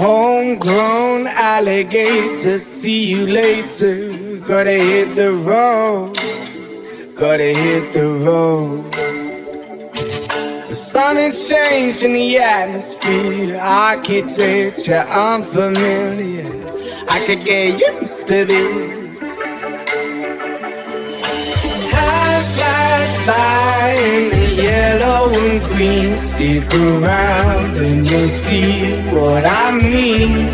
Homegrown alligator, see you later. Gotta hit the road, gotta hit the road. The sun had changed in the atmosphere, architecture unfamiliar. I could get used to this. Time flies by in the yellow and green. Stick around and you'll see what I mean.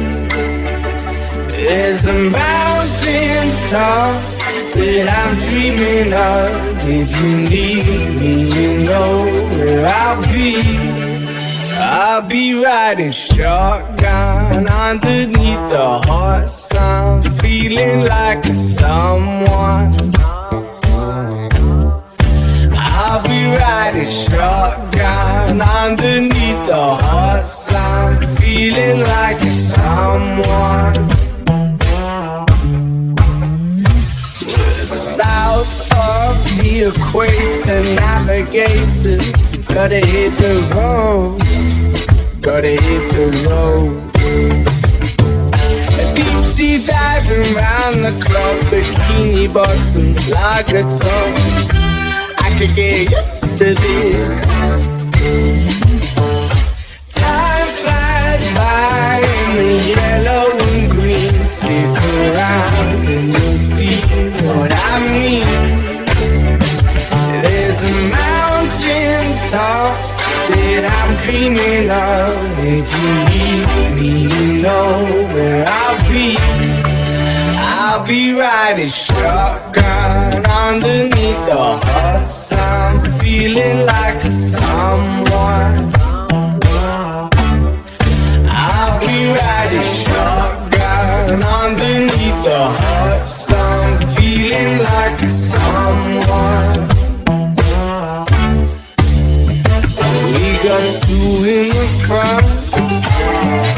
There's a mountain top that I'm dreaming of. If you need me, you know where I'll be. I'll be riding shotgun underneath the hot sun, feeling like a someone. I'll be riding shotgun underneath the hot sun, feeling like a someone. South of the equator, navigator, gotta hit the road, gotta hit the road. Deep sea diving round the clock, bikini bottoms, lager tops. I could get used to this. Time flies by in the yellow and green. Stick around and you'll see what I mean. There's a mountain top that I'm dreaming of. If you need me, you know where I'll be. I'll be riding shotgun underneath the hot sun, feeling like a someone. I'll be riding shotgun underneath the hot sun, feeling like a someone. We got two in the front,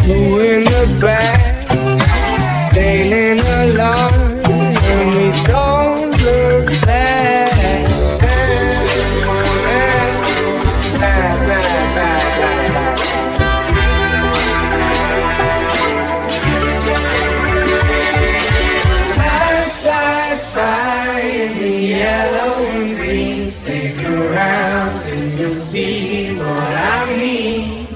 two in the back, sailing along, and we don't look back. Time flies by in the yellow and green. Stick around and you'll see what I mean.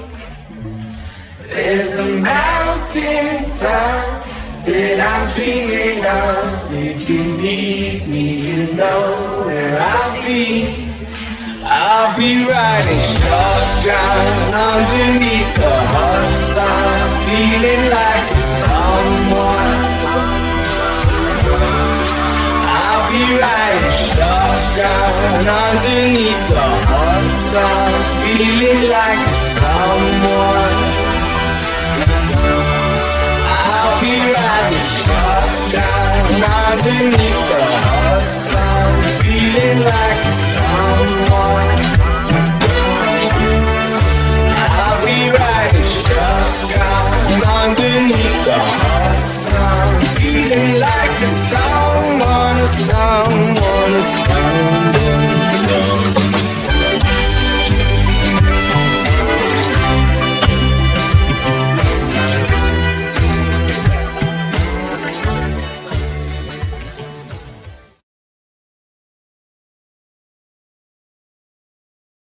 There's a mountain top that I'm dreaming of. If you need me, you know where I'll be. I'll be riding shotgun underneath the hot sun, feeling like someone. I'll be riding shotgun underneath the hot sun, feeling like someone. I'll be riding shotgun underneath the hot sun, feeling like someone.